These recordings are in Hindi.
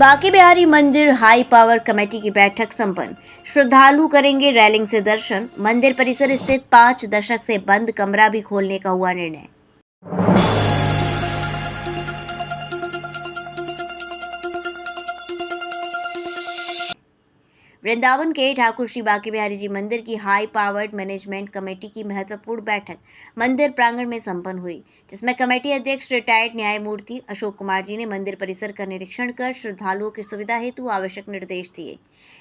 बांके बिहारी मंदिर हाई पावर कमेटी की बैठक संपन्न। श्रद्धालु करेंगे रैलिंग से दर्शन। मंदिर परिसर स्थित 5 दशक से बंद कमरा भी खोलने का हुआ निर्णय। वृंदावन के ठाकुर श्री बांके बिहारी जी मंदिर की हाई पावर्ड मैनेजमेंट कमेटी की महत्वपूर्ण बैठक मंदिर प्रांगण में संपन्न हुई, जिसमें कमेटी अध्यक्ष रिटायर्ड न्यायमूर्ति अशोक कुमार जी ने मंदिर परिसर का निरीक्षण कर श्रद्धालुओं की सुविधा हेतु आवश्यक निर्देश दिए।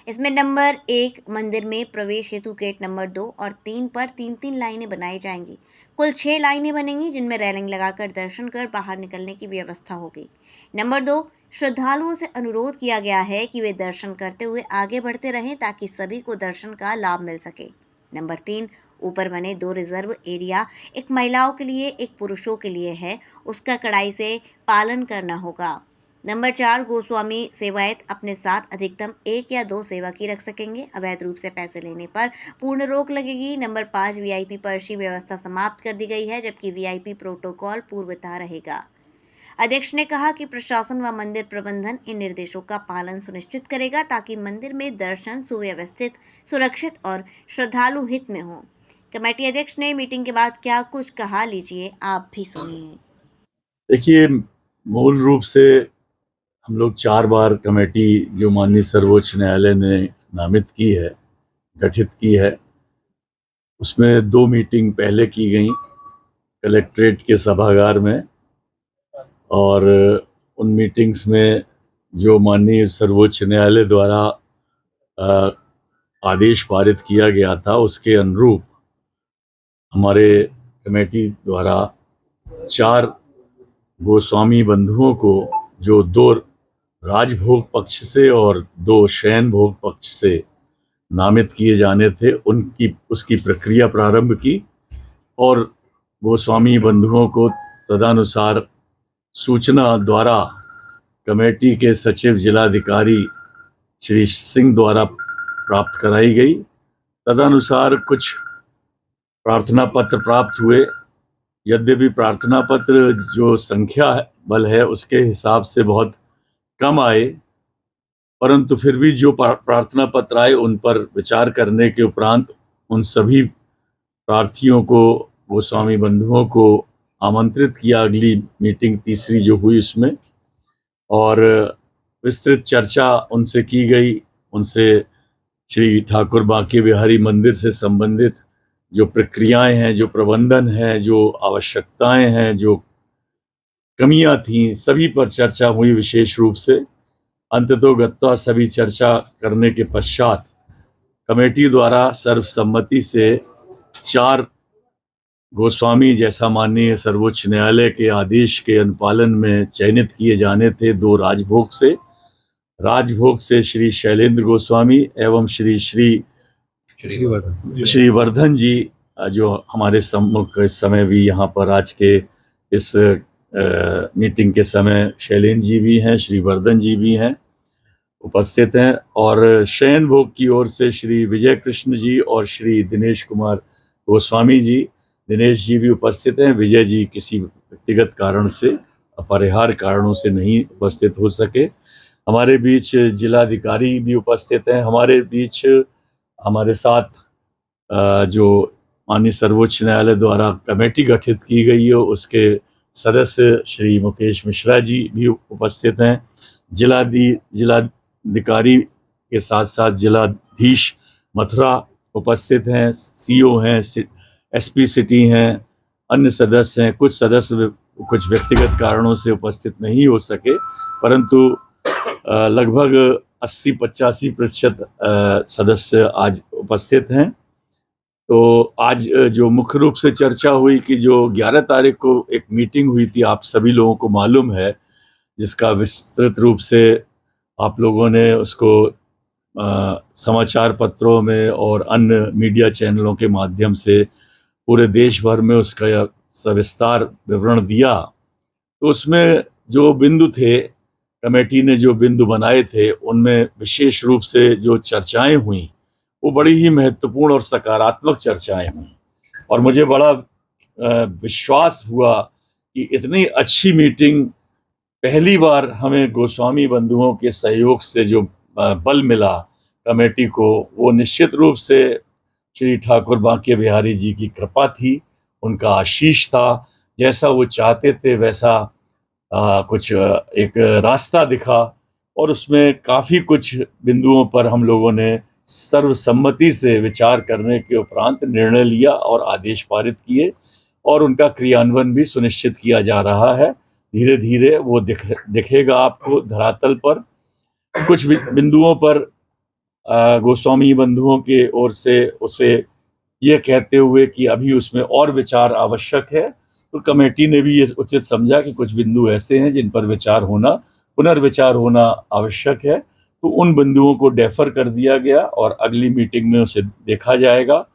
इसमें नंबर 1 मंदिर में प्रवेश हेतु गेट नंबर 2 और 3 पर 3-3 लाइनें बनाई जाएंगी। कुल 6 लाइनें बनेंगी, जिनमें रेलिंग लगाकर दर्शन कर बाहर निकलने की व्यवस्था होगी। नंबर 2, श्रद्धालुओं से अनुरोध किया गया है कि वे दर्शन करते हुए आगे बढ़ते रहें ताकि सभी को दर्शन का लाभ मिल सके। नंबर 3, ऊपर बने 2 रिजर्व एरिया, एक महिलाओं के लिए एक पुरुषों के लिए है, उसका कड़ाई से पालन करना होगा। नंबर 4, गोस्वामी सेवायत अपने साथ अधिकतम 1 या 2 सेवक ही रख सकेंगे। अवैध रूप से पैसे लेने पर पूर्ण रोक लगेगी। नंबर 5, वीआईपी पर्ची व्यवस्था समाप्त कर दी गई है, जबकि वीआईपी प्रोटोकॉल पूर्वतः रहेगा। अध्यक्ष ने कहा कि प्रशासन व मंदिर प्रबंधन इन निर्देशों का पालन सुनिश्चित करेगा ताकि मंदिर में दर्शन सुव्यवस्थित, सुरक्षित और श्रद्धालु हित में हो। कमेटी अध्यक्ष ने मीटिंग के बाद क्या कुछ कहा, लीजिए आप भी सुनिए। देखिए, मूल रूप से हम लोग 4 बार कमेटी जो माननीय सर्वोच्च न्यायालय ने नामित की है, गठित की है, उसमें 2 मीटिंग पहले की गई कलेक्ट्रेट के सभागार में, और उन मीटिंग्स में जो माननीय सर्वोच्च न्यायालय द्वारा आदेश पारित किया गया था उसके अनुरूप हमारे कमेटी द्वारा 4 गोस्वामी बंधुओं को, जो 2 राजभोग पक्ष से और 2 शयन भोग पक्ष से नामित किए जाने थे, उसकी प्रक्रिया प्रारंभ की और गोस्वामी बंधुओं को तदनुसार सूचना द्वारा कमेटी के सचिव जिलाधिकारी श्री सिंह द्वारा प्राप्त कराई गई। तदनुसार कुछ प्रार्थना पत्र प्राप्त हुए। यद्यपि प्रार्थना पत्र जो संख्या बल है उसके हिसाब से बहुत कम आए, परंतु फिर भी जो प्रार्थना पत्र आए उन पर विचार करने के उपरांत उन सभी प्रार्थियों को, गोस्वामी बंधुओं को आमंत्रित किया अगली मीटिंग तीसरी जो हुई उसमें, और विस्तृत चर्चा उनसे की गई। उनसे श्री ठाकुर बांके बिहारी मंदिर से संबंधित जो प्रक्रियाएं हैं, जो प्रबंधन है, जो आवश्यकताएं हैं, जो कमियां थीं, सभी पर चर्चा हुई विशेष रूप से। अंततोगत्वा सभी चर्चा करने के पश्चात कमेटी द्वारा सर्वसम्मति से 4 गोस्वामी, जैसा माननीय सर्वोच्च न्यायालय के आदेश के अनुपालन में चयनित किए जाने थे, 2 राजभोग से श्री शैलेंद्र गोस्वामी एवं श्रीवर्धन जी, जो हमारे सम्मुख इस समय भी यहाँ पर आज के इस मीटिंग के समय शैलेंद्र जी भी हैं, श्रीवर्धन जी भी हैं, उपस्थित हैं। और शयन भोग की ओर से श्री विजय कृष्ण जी और श्री दिनेश कुमार गोस्वामी जी, दिनेश जी भी उपस्थित हैं। विजय जी किसी व्यक्तिगत कारण से, अपरिहार्य कारणों से नहीं उपस्थित हो सके। हमारे बीच जिलाधिकारी भी उपस्थित हैं। हमारे बीच हमारे साथ जो माननीय सर्वोच्च न्यायालय द्वारा कमेटी गठित की गई है उसके सदस्य श्री मुकेश मिश्रा जी भी उपस्थित हैं। जिलाधिकारी के साथ साथ जिलाधीश मथुरा उपस्थित हैं, सीओ हैं, एसपी सिटी हैं, अन्य सदस्य हैं। कुछ सदस्य कुछ व्यक्तिगत कारणों से उपस्थित नहीं हो सके, परंतु लगभग 80-85% सदस्य आज उपस्थित हैं। तो आज जो मुख्य रूप से चर्चा हुई कि जो 11 तारीख को एक मीटिंग हुई थी, आप सभी लोगों को मालूम है, जिसका विस्तृत रूप से आप लोगों ने उसको समाचार पत्रों में और अन्य मीडिया चैनलों के माध्यम से पूरे देश भर में उसका सविस्तार विवरण दिया। तो उसमें जो बिंदु थे, कमेटी ने जो बिंदु बनाए थे, उनमें विशेष रूप से जो चर्चाएं हुई वो बड़ी ही महत्वपूर्ण और सकारात्मक चर्चाएं हुई, और मुझे बड़ा विश्वास हुआ कि इतनी अच्छी मीटिंग पहली बार हमें गोस्वामी बंधुओं के सहयोग से जो बल मिला कमेटी को, वो निश्चित रूप से श्री ठाकुर बांके बिहारी जी की कृपा थी, उनका आशीष था। जैसा वो चाहते थे वैसा कुछ एक रास्ता दिखा, और उसमें काफ़ी कुछ बिंदुओं पर हम लोगों ने सर्वसम्मति से विचार करने के उपरांत निर्णय लिया और आदेश पारित किए, और उनका क्रियान्वयन भी सुनिश्चित किया जा रहा है। धीरे धीरे वो दिखेगा आपको धरातल पर। कुछ बिंदुओं पर गोस्वामी बंधुओं के ओर से उसे ये कहते हुए कि अभी उसमें और विचार आवश्यक है, तो कमेटी ने भी ये उचित समझा कि कुछ बिंदु ऐसे हैं जिन पर पुनर्विचार होना आवश्यक है, तो उन बिंदुओं को डेफर कर दिया गया और अगली मीटिंग में उसे देखा जाएगा।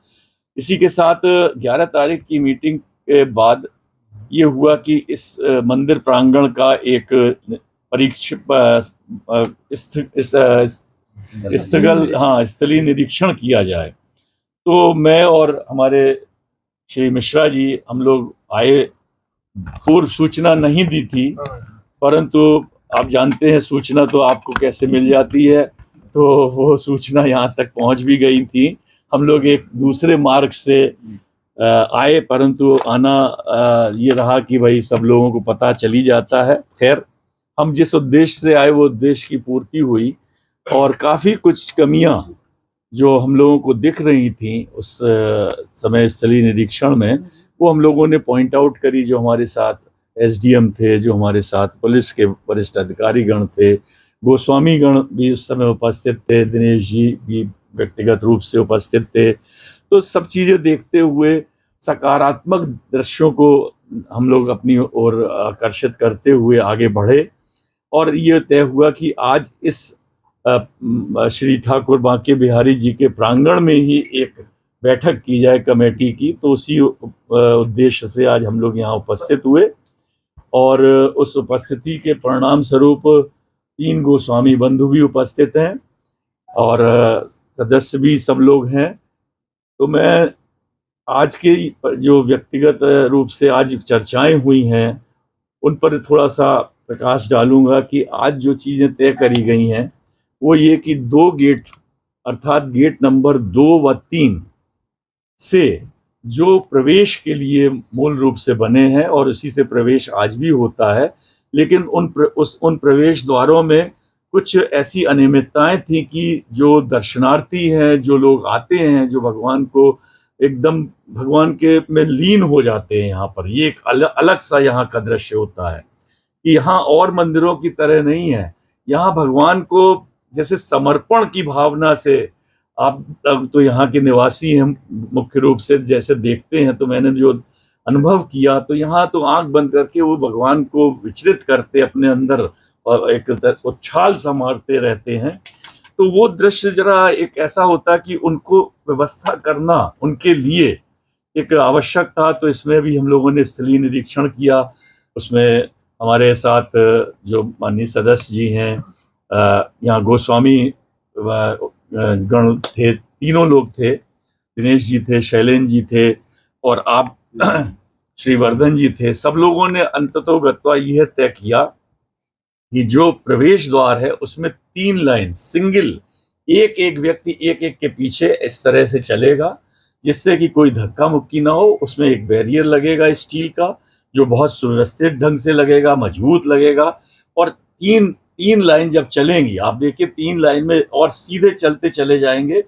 इसी के साथ 11 तारीख की मीटिंग के बाद ये हुआ कि इस मंदिर प्रांगण का एक स्थलीय निरीक्षण किया जाए। तो मैं और हमारे श्री मिश्रा जी, हम लोग आए। पूर्व सूचना नहीं दी थी, परंतु आप जानते हैं सूचना तो आपको कैसे मिल जाती है, तो वो सूचना यहाँ तक पहुँच भी गई थी। हम लोग एक दूसरे मार्ग से आए, परंतु आना ये रहा कि भाई सब लोगों को पता चली जाता है। खैर, हम जिस उद्देश्य से आए वो उद्देश्य की पूर्ति हुई, और काफ़ी कुछ कमियां जो हम लोगों को दिख रही थी उस समय स्थलीय निरीक्षण में, वो हम लोगों ने पॉइंट आउट करी। जो हमारे साथ एसडीएम थे, जो हमारे साथ पुलिस के वरिष्ठ अधिकारी गण थे, गोस्वामी गण भी उस समय उपस्थित थे, दिनेश जी भी व्यक्तिगत रूप से उपस्थित थे। तो सब चीज़ें देखते हुए सकारात्मक दृश्यों को हम लोग अपनी ओर आकर्षित करते हुए आगे बढ़े, और ये तय हुआ कि आज इस श्री ठाकुर बांके बिहारी जी के प्रांगण में ही एक बैठक की जाए कमेटी की। तो उसी उद्देश्य से आज हम लोग यहाँ उपस्थित हुए, और उस उपस्थिति के परिणाम स्वरूप 3 गोस्वामी बंधु भी उपस्थित हैं और सदस्य भी सब लोग हैं। तो मैं आज के जो व्यक्तिगत रूप से आज चर्चाएं हुई हैं उन पर थोड़ा सा प्रकाश डालूंगा कि आज जो चीज़ें तय करी गई हैं वो ये कि 2 गेट, अर्थात गेट नंबर 2 व 3 से जो प्रवेश के लिए मूल रूप से बने हैं, और उसी से प्रवेश आज भी होता है, लेकिन उन प्रवेश द्वारों में कुछ ऐसी अनियमितताएं थी कि जो दर्शनार्थी हैं, जो लोग आते हैं, जो भगवान को एकदम भगवान के में लीन हो जाते हैं, यहाँ पर ये एक अलग सा यहाँ का दृश्य होता है कि यहाँ और मंदिरों की तरह नहीं है। यहाँ भगवान को जैसे समर्पण की भावना से, आप तो यहाँ के निवासी हैं मुख्य रूप से, जैसे देखते हैं, तो मैंने जो अनुभव किया, तो यहाँ तो आंख बंद करके वो भगवान को विचलित करते अपने अंदर और एक उछाल सा मारते रहते हैं। तो वो दृश्य जरा एक ऐसा होता कि उनको व्यवस्था करना उनके लिए एक आवश्यक था। तो इसमें भी हम लोगों ने स्थलीय निरीक्षण किया। उसमें हमारे साथ जो माननीय सदस्य जी हैं, यहाँ गोस्वामी गण थे, तीनों लोग थे, दिनेश जी थे, शैलेंद्र जी थे, और आप श्रीवर्धन जी थे। सब लोगों ने अंततोगत्वा यह तय किया कि जो प्रवेश द्वार है उसमें 3 लाइन सिंगल, एक एक व्यक्ति एक एक के पीछे इस तरह से चलेगा, जिससे कि कोई धक्का मुक्की ना हो। उसमें एक बैरियर लगेगा स्टील का, जो बहुत सुव्यवस्थित ढंग से लगेगा, मजबूत लगेगा, और तीन लाइन जब चलेंगी, आप देखिए 3 लाइन में, और सीधे चलते चले जाएंगे,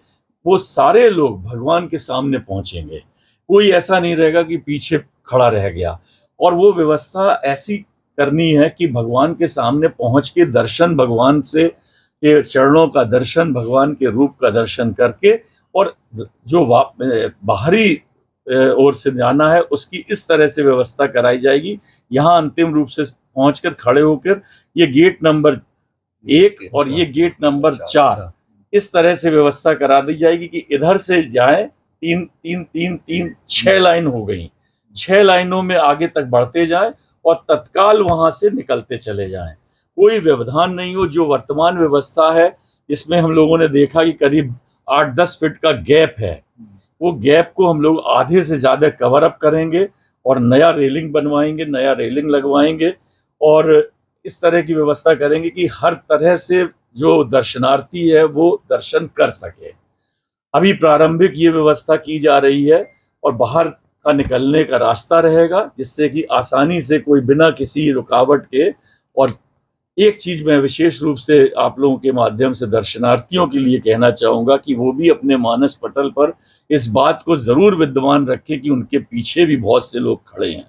वो सारे लोग भगवान के सामने पहुंचेंगे। कोई ऐसा नहीं रहेगा कि पीछे खड़ा रह गया। और वो व्यवस्था ऐसी करनी है कि भगवान के सामने पहुंच के दर्शन, भगवान से के चरणों का दर्शन, भगवान के रूप का दर्शन करके, और जो बाहरी ओर से जाना है उसकी इस तरह से व्यवस्था कराई जाएगी। यहाँ अंतिम रूप से पहुंचकर खड़े होकर ये गेट नंबर 1 और ये गेट नंबर 4 इस तरह से व्यवस्था करा दी जाएगी कि इधर से जाए, 3 6 लाइन हो गई, 6 लाइनों में आगे तक बढ़ते जाए और तत्काल वहां से निकलते चले जाएं। कोई व्यवधान नहीं हो। जो वर्तमान व्यवस्था है इसमें हम लोगों ने देखा कि करीब 8-10 फीट का गैप है, वो गैप को हम लोग आधे से ज़्यादा कवर अप करेंगे और नया रेलिंग बनवाएंगे, नया रेलिंग लगवाएंगे, और इस तरह की व्यवस्था करेंगे कि हर तरह से जो दर्शनार्थी है वो दर्शन कर सके। अभी प्रारंभिक ये व्यवस्था की जा रही है और बाहर का निकलने का रास्ता रहेगा, जिससे कि आसानी से कोई बिना किसी रुकावट के। और एक चीज मैं विशेष रूप से आप लोगों के माध्यम से दर्शनार्थियों के लिए कहना चाहूंगा कि वो भी अपने मानस पटल पर इस बात को जरूर विद्यमान रखें कि उनके पीछे भी बहुत से लोग खड़े हैं।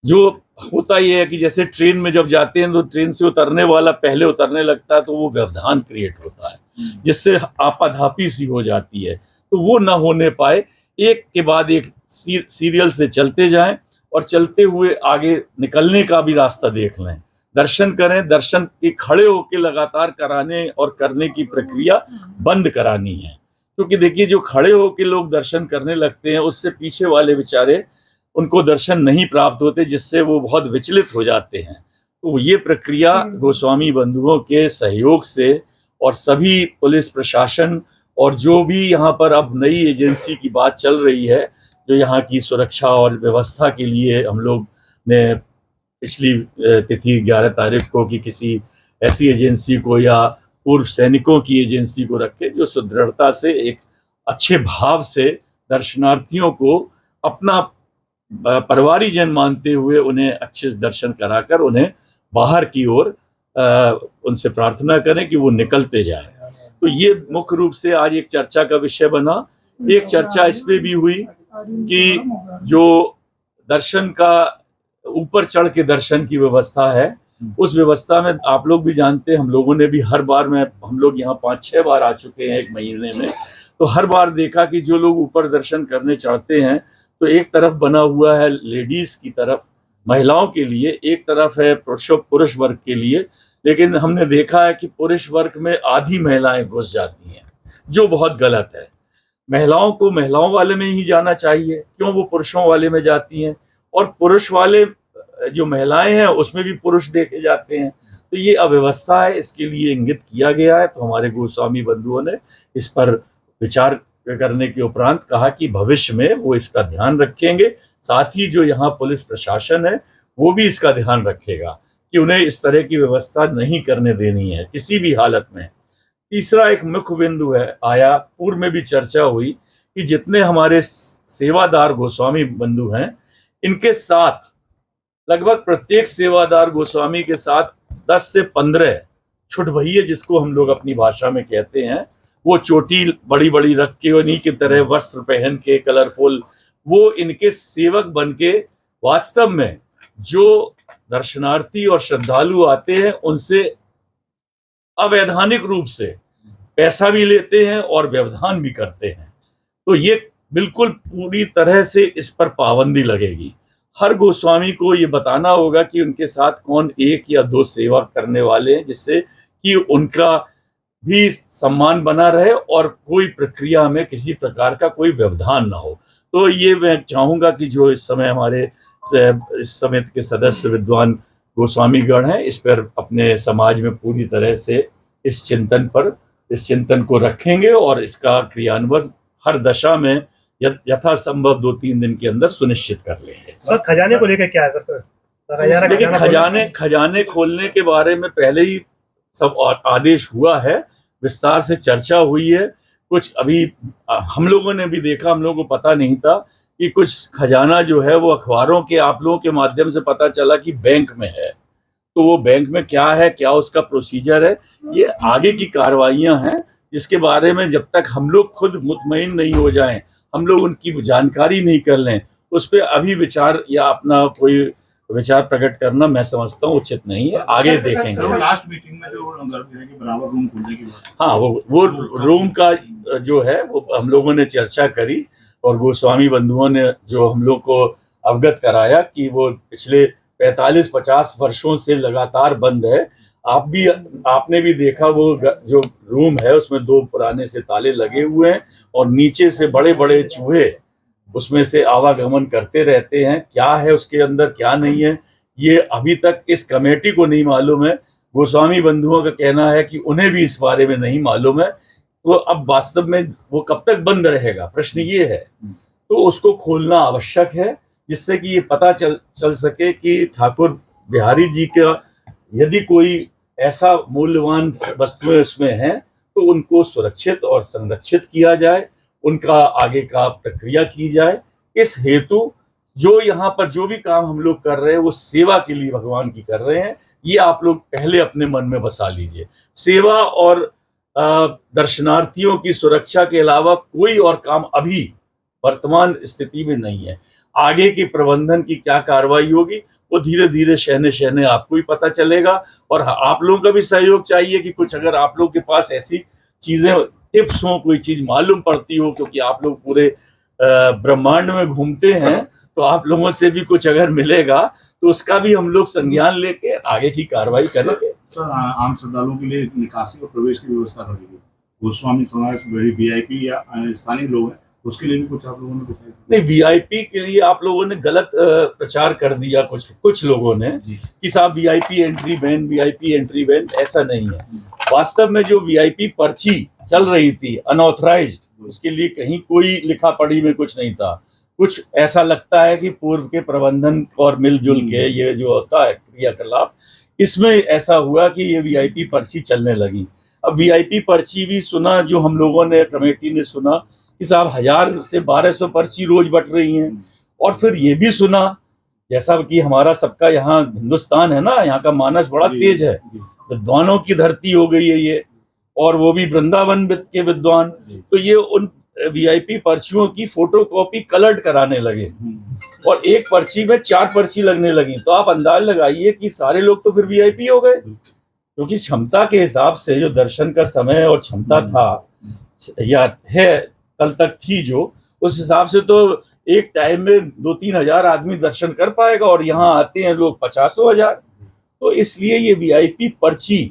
जो होता ही है कि जैसे ट्रेन में जब जाते हैं तो ट्रेन से उतरने वाला पहले उतरने लगता है, तो वो व्यवधान क्रिएट होता है, जिससे आपाधापी सी हो जाती है। तो वो ना होने पाए, एक के बाद एक सीरियल से चलते जाएं और चलते हुए आगे निकलने का भी रास्ता देख लें। दर्शन करें, दर्शन के खड़े होकर लगातार कराने और करने की प्रक्रिया बंद करानी है, क्योंकि देखिए जो खड़े होकर लोग दर्शन करने लगते हैं उससे पीछे वाले बेचारे उनको दर्शन नहीं प्राप्त होते, जिससे वो बहुत विचलित हो जाते हैं। तो ये प्रक्रिया गोस्वामी बंधुओं के सहयोग से और सभी पुलिस प्रशासन और जो भी यहाँ पर अब नई एजेंसी की बात चल रही है, जो यहाँ की सुरक्षा और व्यवस्था के लिए हम लोग ने पिछली तिथि 11 तारीख को कि किसी ऐसी एजेंसी को या पूर्व सैनिकों की एजेंसी को रखे जो सुदृढ़ता से एक अच्छे भाव से दर्शनार्थियों को अपना परिवारीजन मानते हुए उन्हें अच्छे से दर्शन कराकर उन्हें बाहर की ओर उनसे प्रार्थना करें कि वो निकलते जाएं। तो ये मुख्य रूप से आज एक चर्चा का विषय बना। एक चर्चा इस पे भी हुई कि जो दर्शन का ऊपर चढ़ के दर्शन की व्यवस्था है, उस व्यवस्था में आप लोग भी जानते हैं, हम लोगों ने भी हर बार में हम लोग यहाँ 5-6 बार आ चुके हैं एक महीने में, तो हर बार देखा कि जो लोग ऊपर दर्शन करने चढ़ते हैं तो एक तरफ बना हुआ है लेडीज की तरफ, महिलाओं के लिए, एक तरफ है पुरुष वर्ग के लिए। लेकिन हमने देखा है कि पुरुष वर्ग में आधी महिलाएं घुस जाती हैं, जो बहुत गलत है। महिलाओं को महिलाओं वाले में ही जाना चाहिए, क्यों वो पुरुषों वाले में जाती हैं? और पुरुष वाले जो महिलाएं हैं उसमें भी पुरुष देखे जाते हैं। तो ये अव्यवस्था है, इसके लिए इंगित किया गया है। तो हमारे गोस्वामी बंधुओं ने इस पर विचार करने के उपरांत कहा कि भविष्य में वो इसका ध्यान रखेंगे, साथ ही जो यहाँ पुलिस प्रशासन है वो भी इसका ध्यान रखेगा कि उन्हें इस तरह की व्यवस्था नहीं करने देनी है किसी भी हालत में। तीसरा एक मुख्य बिंदु है, आया पूर्व में भी चर्चा हुई कि जितने हमारे सेवादार गोस्वामी बंधु हैं, इनके साथ लगभग प्रत्येक सेवादार गोस्वामी के साथ 10 से 15 छुटभइये, जिसको हम लोग अपनी भाषा में कहते हैं, वो चोटी बड़ी बड़ी रख के उन्हीं की तरह वस्त्र पहन के कलरफुल, वो इनके सेवक बन के वास्तव में जो दर्शनार्थी और श्रद्धालु आते हैं उनसे अवैधानिक रूप से पैसा भी लेते हैं और व्यवधान भी करते हैं। तो ये बिल्कुल पूरी तरह से इस पर पाबंदी लगेगी। हर गोस्वामी को ये बताना होगा कि उनके साथ कौन 1 या 2 सेवा करने वाले हैं, जिससे कि उनका भी सम्मान बना रहे और कोई प्रक्रिया में किसी प्रकार का कोई व्यवधान ना हो। तो ये मैं चाहूंगा कि जो इस समय हमारे इस समिति के सदस्य विद्वान गोस्वामीगण हैं, इस पर अपने समाज में पूरी तरह से इस चिंतन को रखेंगे और इसका क्रियान्वयन हर दशा में यथासंभव 2-3 दिन के अंदर सुनिश्चित कर लेंगे। सर खजाने को लेकर क्या है सर? देखिए खजाने खोलने के बारे में पहले ही सब आदेश हुआ है, विस्तार से चर्चा हुई है। कुछ अभी हम लोगों ने भी देखा, हम लोगों को पता नहीं था कि कुछ खजाना जो है वो अखबारों के आप लोगों के माध्यम से पता चला कि बैंक में है। तो वो बैंक में क्या है, क्या उसका प्रोसीजर है, ये आगे की कार्रवाइयां हैं, जिसके बारे में जब तक हम लोग खुद मुतमईन नहीं हो जाएं, हम लोग उनकी जानकारी नहीं कर लें, उस पर अभी विचार या अपना कोई विचार प्रकट करना मैं समझता हूँ उचित नहीं है। आगे देखेंगे। लास्ट मीटिंग में जो गर्भगृह के बराबर रूम खुलने की बात, हाँ, वो रूम का जो है वो हम लोगों ने चर्चा करी और गोस्वामी बंधुओं ने जो हम लोग को अवगत कराया कि वो पिछले 45-50 वर्षों से लगातार बंद है। आपने भी देखा वो जो रूम है उसमें 2 पुराने से ताले लगे हुए हैं और नीचे से बड़े बड़े चूहे उसमें से आवागमन करते रहते हैं। क्या है उसके अंदर, क्या नहीं है, ये अभी तक इस कमेटी को नहीं मालूम है। गोस्वामी बंधुओं का कहना है कि उन्हें भी इस बारे में नहीं मालूम है। तो अब वास्तव में वो कब तक बंद रहेगा, प्रश्न ये है। तो उसको खोलना आवश्यक है, जिससे कि ये पता चल सके कि ठाकुर बिहारी जी का यदि कोई ऐसा मूल्यवान वस्तुएं उसमें हैं तो उनको सुरक्षित और संरक्षित किया जाए, उनका आगे का प्रक्रिया की जाए। इस हेतु जो यहाँ पर जो भी काम हम लोग कर रहे हैं वो सेवा के लिए भगवान की कर रहे हैं, ये आप लोग पहले अपने मन में बसा लीजिए। सेवा और दर्शनार्थियों की सुरक्षा के अलावा कोई और काम अभी वर्तमान स्थिति में नहीं है। आगे की प्रबंधन की क्या कार्रवाई होगी वो धीरे धीरे शहने शहने आपको भी पता चलेगा। और आप लोगों का भी सहयोग चाहिए कि कुछ अगर आप लोग के पास ऐसी चीजें टिप्स हो, कोई चीज मालूम पड़ती हो, क्योंकि आप लोग पूरे ब्रह्मांड में घूमते हैं, तो आप लोगों से भी कुछ अगर मिलेगा तो उसका भी हम लोग संज्ञान लेके आगे की कार्रवाई करेंगे। सर, आम श्रद्धालुओं के लिए निकासी और प्रवेश की व्यवस्था कर दी गई। गोस्वामी समाज बड़ी वीआईपी या स्थानीय लोग हैं, उसके लिए भी कुछ आप लोगों ने बताया? नहीं, वीआईपी के लिए आप लोगों ने गलत प्रचार कर दिया कुछ लोगों ने कि साहब VIP entry ban, VIP entry ban. ऐसा नहीं है। वास्तव में जो वीआईपी पर्ची चल रही थी अनऑथराइज्ड, उसके लिए कहीं कोई लिखा पढ़ी में कुछ नहीं था। कुछ ऐसा लगता है कि पूर्व के प्रबंधन और मिलजुल के ये जो होता है क्रियाकलाप, इसमें ऐसा हुआ कि ये वीआईपी पर्ची चलने लगी। अब वीआईपी पर्ची भी सुना, जो हम लोगों ने कमेटी ने सुना कि साहब 1000 से 1200 पर्ची रोज बट रही हैं। और फिर ये भी सुना, जैसा कि हमारा सबका यहाँ हिंदुस्तान है ना, यहाँ का मानस बड़ा तेज है, विद्वानों की धरती हो गई है ये, और वो भी वृंदावन के विद्वान। तो ये उन वीआईपी पर्चियों की फोटोकॉपी कलर्ड कराने लगे और एक पर्ची में 4 पर्ची लगने लगी। तो आप अंदाज लगाइए कि सारे लोग तो फिर वीआईपी हो गए, क्योंकि क्षमता के हिसाब से जो दर्शन का समय और क्षमता था या है कल तक थी, जो उस हिसाब से तो एक टाइम में 2-3 हजार आदमी दर्शन कर पाएगा, और यहाँ आते हैं लोग 50,000। तो इसलिए ये वीआईपी पर्ची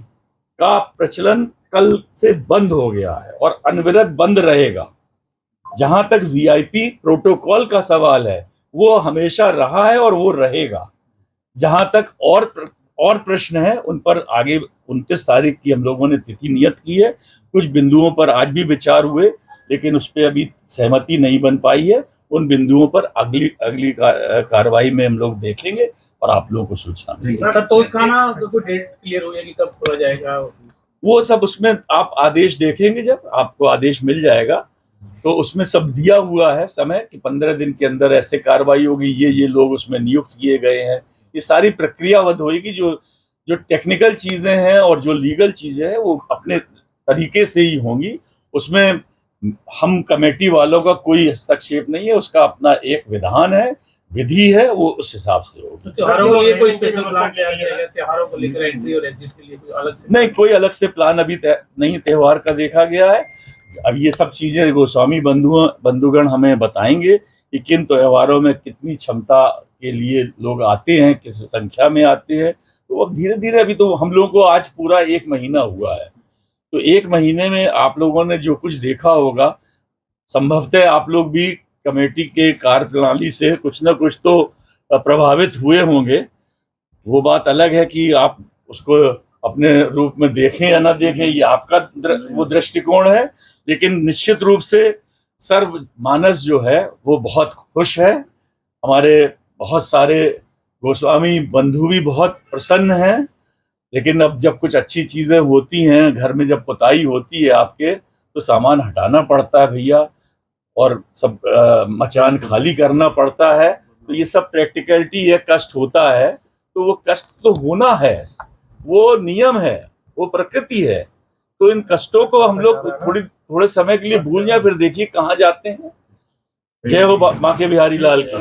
का प्रचलन कल से बंद हो गया है और अनवरत बंद रहेगा। जहां तक वीआईपी प्रोटोकॉल का सवाल है वो हमेशा रहा है और वो रहेगा। जहां तक और प्रश्न है उन पर आगे 29 तारीख की हम लोगों ने तिथि नियत की है। कुछ बिंदुओं पर आज भी विचार हुए, लेकिन उस पर अभी सहमति नहीं बन पाई है। उन बिंदुओं पर अगली कार्रवाई में हम लोग देखेंगे और आप लोगों को सूचना देंगे। तोषखाना तो डेट क्लियर हो जाएगी, कब खोला जाएगा? वो सब उसमें आप आदेश देखेंगे, जब आपको आदेश मिल जाएगा तो उसमें सब दिया हुआ है समय कि 15 दिन के अंदर ऐसे कार्रवाई होगी, ये लोग उसमें नियुक्त किए गए हैं। ये सारी प्रक्रियावध होगी। जो टेक्निकल चीजें हैं और जो लीगल चीजें हैं वो अपने तरीके से ही होंगी। उसमें हम कमेटी वालों का कोई हस्तक्षेप नहीं है, उसका अपना एक विधान है, विधि है, वो उस हिसाब से होगी। त्योहारों के लिए कोई स्पेशल प्लान किया गया है? त्योहारों को लेकर एंट्री और एग्जिट के लिए कोई अलग से? नहीं, कोई अलग से प्लान अभी नहीं त्योहार का देखा गया है। अब ये सब चीजें गोस्वामी बंधुगण हमें बताएंगे कि किन त्योहारों में कितनी क्षमता के लिए लोग आते हैं, किस संख्या में आते हैं। तो अब धीरे धीरे, अभी तो हम लोगों को आज पूरा 1 महीना हुआ है, तो 1 महीने में आप लोगों ने जो कुछ देखा होगा, संभवतः आप लोग भी कमेटी के कार्यप्रणाली से कुछ न कुछ तो प्रभावित हुए होंगे। वो बात अलग है कि आप उसको अपने रूप में देखें या ना देखें, ये आपका वो दृष्टिकोण है। लेकिन निश्चित रूप से सर्व मानस जो है वो बहुत खुश है। हमारे बहुत सारे गोस्वामी बंधु भी बहुत प्रसन्न हैं। लेकिन अब जब कुछ अच्छी चीजें होती हैं, घर में जब पुताई होती है आपके, तो सामान हटाना पड़ता है भैया, और सब मचान खाली करना पड़ता है। तो ये सब प्रैक्टिकलिटी है, कष्ट होता है। तो वो कष्ट तो होना है, वो नियम है, वो प्रकृति है। तो इन कष्टों को हम लोग थोड़े समय के लिए भूल जाए, फिर देखिए कहाँ जाते हैं। जय हो माँ के बिहारी लाल की।